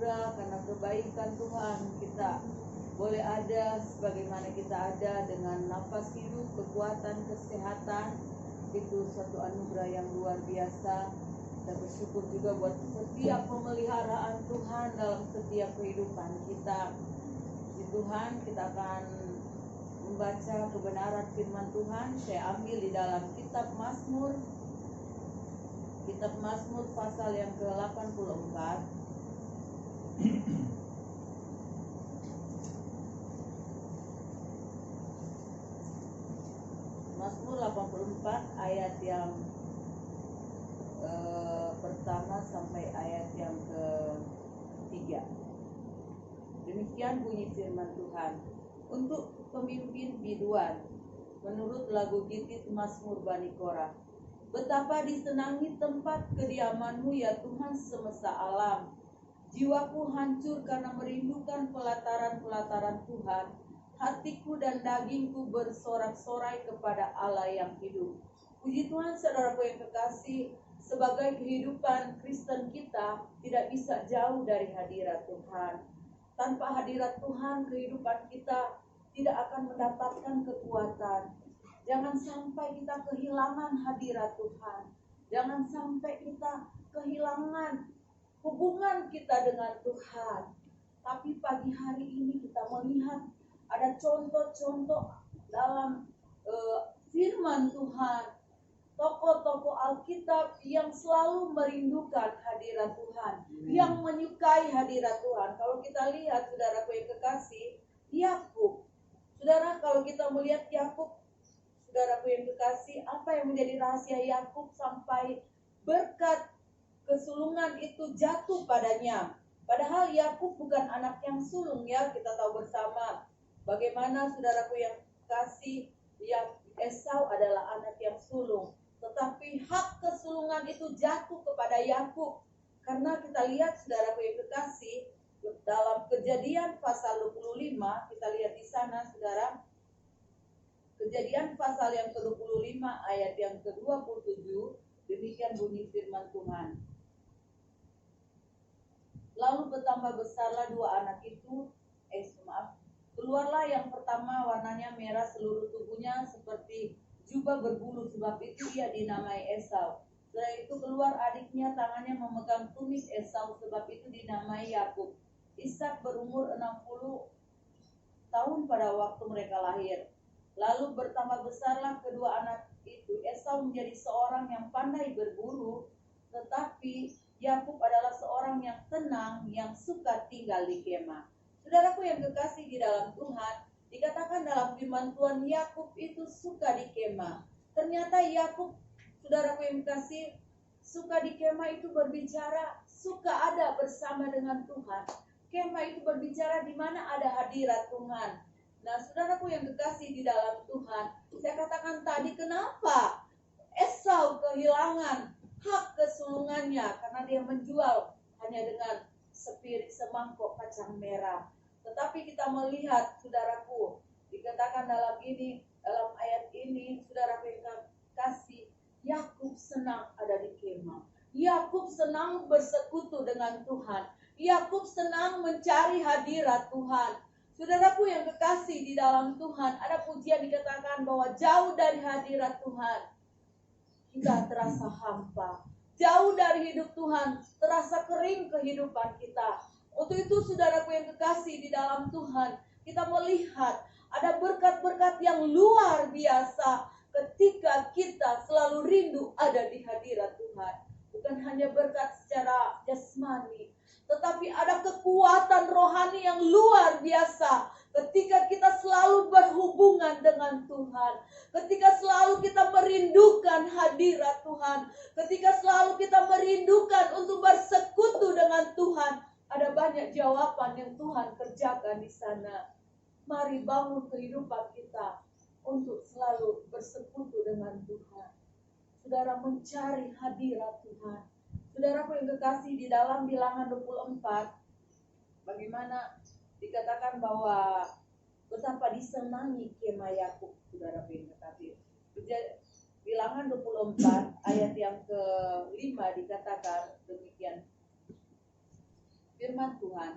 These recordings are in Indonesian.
anugerah, karena kebaikan Tuhan kita boleh ada sebagaimana kita ada dengan nafas hidup, kekuatan, kesehatan. Itu suatu anugerah yang luar biasa. Kita bersyukur juga buat setiap pemeliharaan Tuhan dalam setiap kehidupan kita. Di Tuhan, kita akan membaca kebenaran firman Tuhan. Saya ambil di dalam kitab Mazmur pasal yang ke-84. Mazmur 84 ayat yang pertama sampai ayat yang ke-3. Demikian bunyi firman Tuhan. Untuk pemimpin biduan, menurut lagu Gitit Mazmur Bani Korah. Betapa disenangi tempat kediaman-Mu ya Tuhan semesta alam. Jiwaku hancur karena merindukan pelataran-pelataran Tuhan. Hatiku dan dagingku bersorak-sorai kepada Allah yang hidup. Puji Tuhan, saudaraku yang kekasih, sebagai kehidupan Kristen kita tidak bisa jauh dari hadirat Tuhan. Tanpa hadirat Tuhan, kehidupan kita tidak akan mendapatkan kekuatan. Jangan sampai kita kehilangan hadirat Tuhan. Jangan sampai kita kehilangan hubungan kita dengan Tuhan. Tapi pagi hari ini kita melihat ada contoh-contoh dalam firman Tuhan. Tokoh-tokoh Alkitab yang selalu merindukan hadirat Tuhan, yang menyukai hadirat Tuhan. Kalau kita lihat, saudaraku yang kekasih, Yakub. Saudara, kalau kita melihat Yakub, saudaraku yang kekasih, apa yang menjadi rahasia Yakub sampai berkat kesulungan itu jatuh padanya? Padahal Yakub bukan anak yang sulung, ya, kita tahu bersama. Bagaimana, saudaraku yang kekasih, Esau adalah anak yang sulung. Tetapi hak kesulungan itu jatuh kepada Yakub. Karena kita lihat, saudaraku yang kekasih, dalam Kejadian pasal 25, kita lihat di sana, saudara. Kejadian pasal yang ke-25 ayat yang ke-27, demikian bunyi firman Tuhan. Lalu bertambah besarlah dua anak itu, keluarlah yang pertama warnanya merah seluruh tubuhnya seperti jubah berbulu, sebab itu ia dinamai Esau. Setelah itu keluar adiknya, tangannya memegang tumis Esau, sebab itu dinamai Yakub. Ishak berumur 60 tahun pada waktu mereka lahir. Lalu bertambah besarlah kedua anak itu. Esau menjadi seorang yang pandai berburu, tetapi Yakub adalah seorang yang tenang, yang suka tinggal di kemah. Saudaraku yang kekasih di dalam Tuhan, dikatakan dalam firman Tuhan, Yakub itu suka di kemah. Ternyata Yakub, saudaraku yang kekasih, suka di kemah itu berbicara suka ada bersama dengan Tuhan. Kemah itu berbicara di mana ada hadirat Tuhan. Nah, saudaraku yang kekasih di dalam Tuhan, saya katakan tadi, kenapa Esau kehilangan hak kesulungannya? Karena dia menjual hanya dengan semangkok kacang merah. Tetapi kita melihat, saudaraku, dikatakan dalam ayat ini, saudaraku yang kasih, Yakub senang ada di kemah. Yakub senang bersekutu dengan Tuhan. Yakub senang mencari hadirat Tuhan. Saudaraku yang kekasih di dalam Tuhan, ada pujian dikatakan bahwa jauh dari hadirat Tuhan, kita terasa hampa. Jauh dari hidup Tuhan, terasa kering kehidupan kita. Untuk itu, saudaraku yang kekasih di dalam Tuhan, kita melihat ada berkat-berkat yang luar biasa ketika kita selalu rindu ada di hadirat Tuhan. Bukan hanya berkat secara jasmani, tetapi ada kekuatan rohani yang luar biasa ketika kita selalu berhubungan dengan Tuhan, ketika selalu kita merindukan hadirat Tuhan, ketika selalu kita merindukan untuk bersekutu dengan Tuhan. Ada banyak jawaban yang Tuhan kerjakan di sana. Mari bangun kehidupan kita untuk selalu bersekutu dengan Tuhan. Saudara, mencari hadirat Tuhan. Saudaraku yang kekasih, di dalam Bilangan 24, bagaimana dikatakan bahwa betapa disenangi kemah Yakub, saudaraku yang kekasih. Bilangan 24 ayat yang ke-5 dikatakan demikian. firman Tuhan.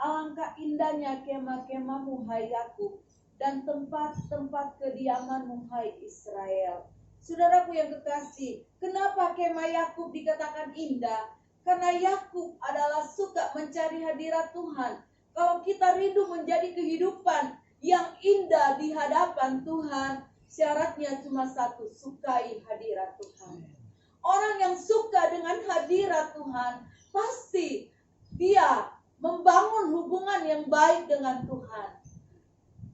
Alangkah indahnya kemah-kemahmu hai Yakub, dan tempat-tempat kediamanmu hai Israel. Saudaraku yang kekasih, kenapa kemah Yakub dikatakan indah? Karena Yakub adalah suka mencari hadirat Tuhan. Kalau kita rindu menjadi kehidupan yang indah di hadapan Tuhan, syaratnya cuma satu, sukai hadirat Tuhan. Orang yang suka dengan hadirat Tuhan, pasti dia membangun hubungan yang baik dengan Tuhan.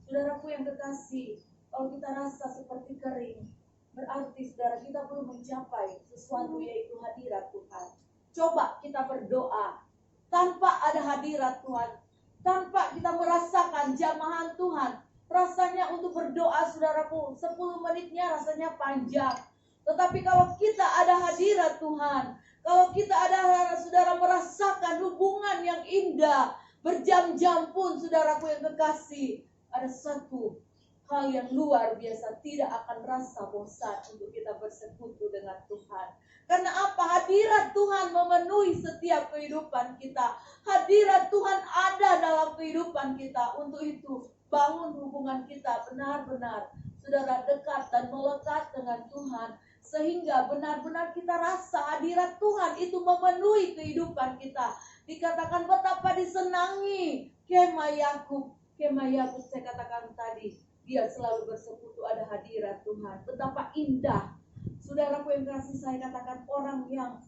Saudaraku yang kekasih, kalau kita rasa seperti kering, berarti saudara kita belum mencapai sesuatu, yaitu hadirat Tuhan. Coba kita berdoa tanpa ada hadirat Tuhan, tanpa kita merasakan jamahan Tuhan. Rasanya untuk berdoa saudaraku 10 menitnya rasanya panjang. Tetapi kalau kita ada hadirat Tuhan, kalau kita ada saudara merasakan hubungan yang indah, berjam-jam pun saudaraku yang kekasih, ada satu hal yang luar biasa, tidak akan rasa bosan untuk kita bersekutu dengan Tuhan. Karena apa? Hadirat Tuhan memenuhi setiap kehidupan kita. Hadirat Tuhan ada dalam kehidupan kita. Untuk itu, bangun hubungan kita benar-benar saudara dekat dan melekat dengan Tuhan. Sehingga benar-benar kita rasa hadirat Tuhan itu memenuhi kehidupan kita. Dikatakan betapa disenangi kemah Yakub. Kemah Yakub saya katakan tadi, dia selalu bersekutu, ada hadirat Tuhan. Betapa indah. Saudaraku yang kasih, saya katakan orang yang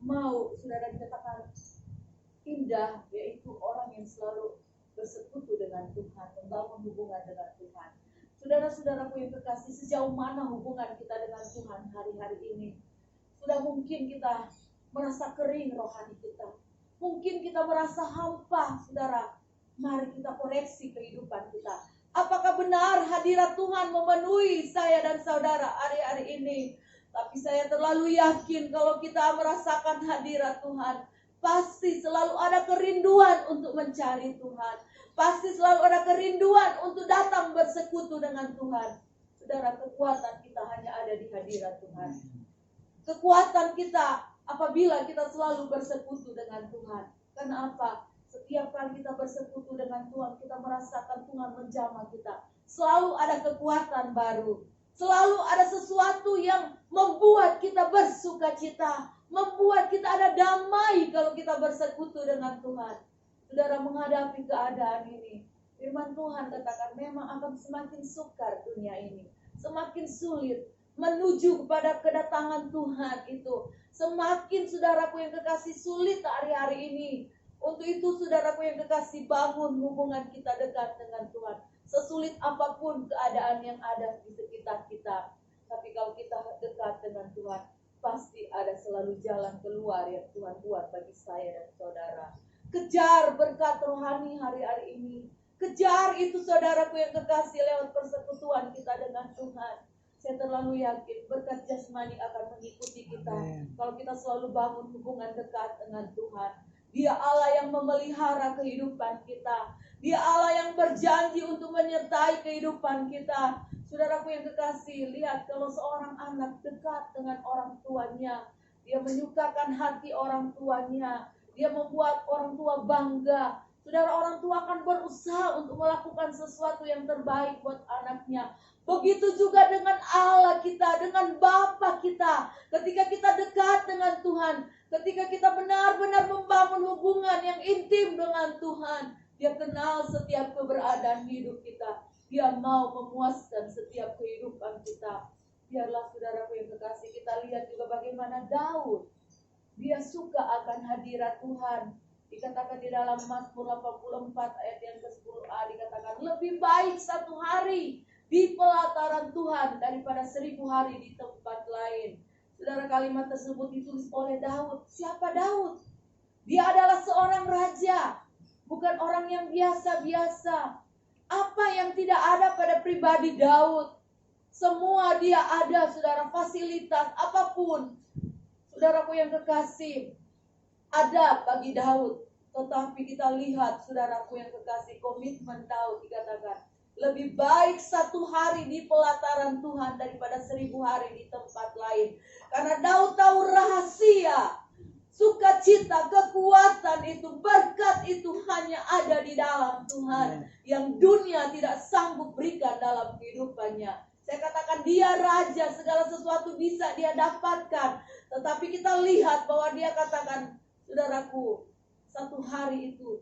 mau saudara dikatakan indah, yaitu orang yang selalu bersekutu dengan Tuhan, membangun hubungan dengan Tuhan. Saudara-saudaraku yang kekasih, sejauh mana hubungan kita dengan Tuhan hari-hari ini? Sudah mungkin kita merasa kering rohani kita. Mungkin kita merasa hampa, saudara. Mari kita koreksi kehidupan kita. Apakah benar hadirat Tuhan memenuhi saya dan saudara hari-hari ini? Tapi saya terlalu yakin kalau kita merasakan hadirat Tuhan, pasti selalu ada kerinduan untuk mencari Tuhan. Pasti selalu ada kerinduan untuk datang bersekutu dengan Tuhan. Saudara, kekuatan kita hanya ada di hadirat Tuhan. Kekuatan kita apabila kita selalu bersekutu dengan Tuhan. Karena apa? Setiap kali kita bersekutu dengan Tuhan, kita merasakan Tuhan menjamah kita. Selalu ada kekuatan baru. Selalu ada sesuatu yang membuat kita bersuka cita. Membuat kita ada damai kalau kita bersekutu dengan Tuhan. Saudara, menghadapi keadaan ini, firman Tuhan katakan memang akan semakin sukar dunia ini. Semakin sulit menuju kepada kedatangan Tuhan itu. Semakin saudaraku yang kekasih sulit hari-hari ini. Untuk itu saudaraku yang kekasih, bangun hubungan kita dekat dengan Tuhan. Sesulit apapun keadaan yang ada di sekitar kita, tapi kalau kita dekat dengan Tuhan, pasti ada selalu jalan keluar yang Tuhan buat bagi saya dan saudara. Kejar berkat rohani hari-hari ini. Kejar itu saudaraku yang kekasih lewat persekutuan kita dengan Tuhan. Saya terlalu yakin berkat jasmani akan mengikuti kita. Amen. Kalau kita selalu bangun hubungan dekat dengan Tuhan. Dia Allah yang memelihara kehidupan kita. Dia Allah yang berjanji untuk menyertai kehidupan kita. Saudaraku yang kekasih, lihat kalau seorang anak dekat dengan orang tuanya, dia menyukakan hati orang tuanya. Dia membuat orang tua bangga. Saudara, orang tua akan berusaha untuk melakukan sesuatu yang terbaik buat anaknya. Begitu juga dengan Allah kita, dengan Bapa kita. Ketika kita dekat dengan Tuhan, ketika kita benar-benar membangun hubungan yang intim dengan Tuhan, Dia kenal setiap keberadaan hidup kita. Dia mau memuaskan setiap kehidupan kita. Biarlah saudaraku yang kekasih, kita lihat juga bagaimana Daud. Dia suka akan hadirat Tuhan. Dikatakan di dalam Mazmur 84 ayat yang ke-10a, dikatakan lebih baik 1 hari di pelataran Tuhan daripada 1000 hari di tempat lain. Saudara, kalimat tersebut ditulis oleh Daud. Siapa Daud? Dia adalah seorang raja, bukan orang yang biasa-biasa. Apa yang tidak ada pada pribadi Daud? Semua dia ada, saudara, fasilitas apapun. Saudaraku yang kekasih, ada bagi Daud. Tetapi kita lihat, saudaraku yang kekasih, komitmen Daud dikatakan lebih baik 1 hari di pelataran Tuhan daripada 1000 hari di tempat lain. Karena Daud tahu rahasia, sukacita, kekuatan kekuatan itu, berkat itu hanya ada di dalam Tuhan, yang dunia tidak sanggup berikan dalam kehidupannya. Saya katakan dia raja, segala sesuatu bisa dia dapatkan. Tetapi kita lihat bahwa dia katakan, saudaraku, satu hari itu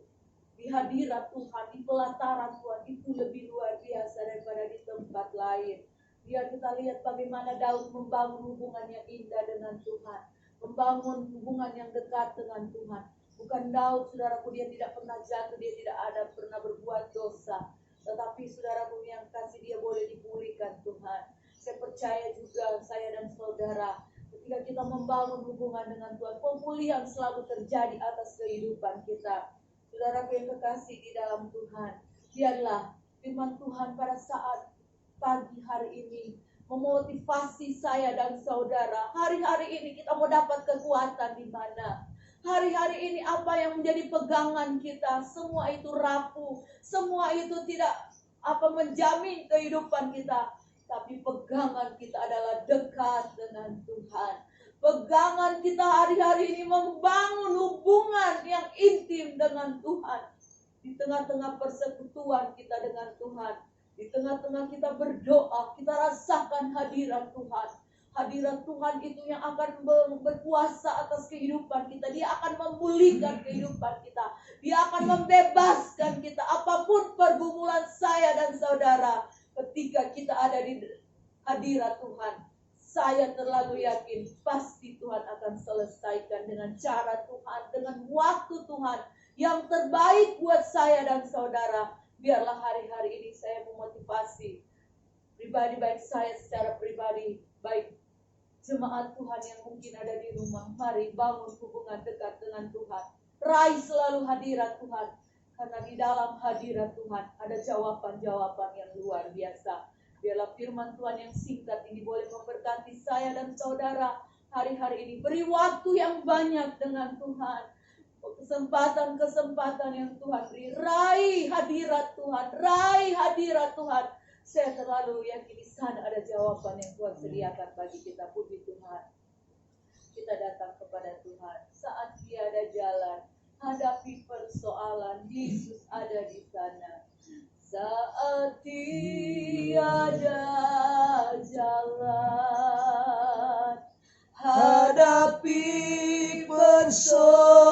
di hadirat Tuhan, di pelataran Tuhan itu lebih luar biasa daripada di tempat lain. Biar kita lihat bagaimana Daud membangun hubungan yang indah dengan Tuhan, membangun hubungan yang dekat dengan Tuhan. Bukan Daud, saudaraku, dia tidak pernah jatuh, dia tidak ada pernah berbuat dosa. Tetapi saudaraku yang kasih, dia boleh dipulihkan Tuhan. Saya percaya juga saya dan saudara, ketika kita membangun hubungan dengan Tuhan, pemulihan selalu terjadi atas kehidupan kita. Saudaraku yang kekasih di dalam Tuhan, biarlah firman Tuhan pada saat pagi hari ini memotivasi saya dan saudara. Hari-hari ini kita mau dapat kekuatan di mana? Hari-hari ini apa yang menjadi pegangan kita, semua itu rapuh, semua itu tidak menjamin kehidupan kita. Tapi pegangan kita adalah dekat dengan Tuhan. Pegangan kita hari-hari ini membangun hubungan yang intim dengan Tuhan. Di tengah-tengah persekutuan kita dengan Tuhan, di tengah-tengah kita berdoa, kita rasakan hadirat Tuhan. Hadirat Tuhan itu yang akan berkuasa atas kehidupan kita. Dia akan memulihkan kehidupan kita. Dia akan membebaskan kita. Apapun pergumulan saya dan saudara, ketika kita ada di hadirat Tuhan, saya terlalu yakin pasti Tuhan akan selesaikan dengan cara Tuhan, dengan waktu Tuhan yang terbaik buat saya dan saudara. Biarlah hari-hari ini saya memotivasi pribadi, baik saya secara pribadi, baik jemaat Tuhan yang mungkin ada di rumah. Mari bangun hubungan dekat dengan Tuhan. Raih selalu hadirat Tuhan. Karena di dalam hadirat Tuhan ada jawaban-jawaban yang luar biasa. Biarlah firman Tuhan yang singkat ini boleh memberkati saya dan saudara hari-hari ini. Beri waktu yang banyak dengan Tuhan. Kesempatan-kesempatan yang Tuhan beri. Raih hadirat Tuhan. Raih hadirat Tuhan. Saya terlalu yakin di sana ada jawaban yang Tuhan sediakan bagi kita. Puji Tuhan. Kita datang kepada Tuhan. Saat tiada jalan, hadapi persoalan, Yesus ada di sana. Saat tiada jalan, hadapi persoalan,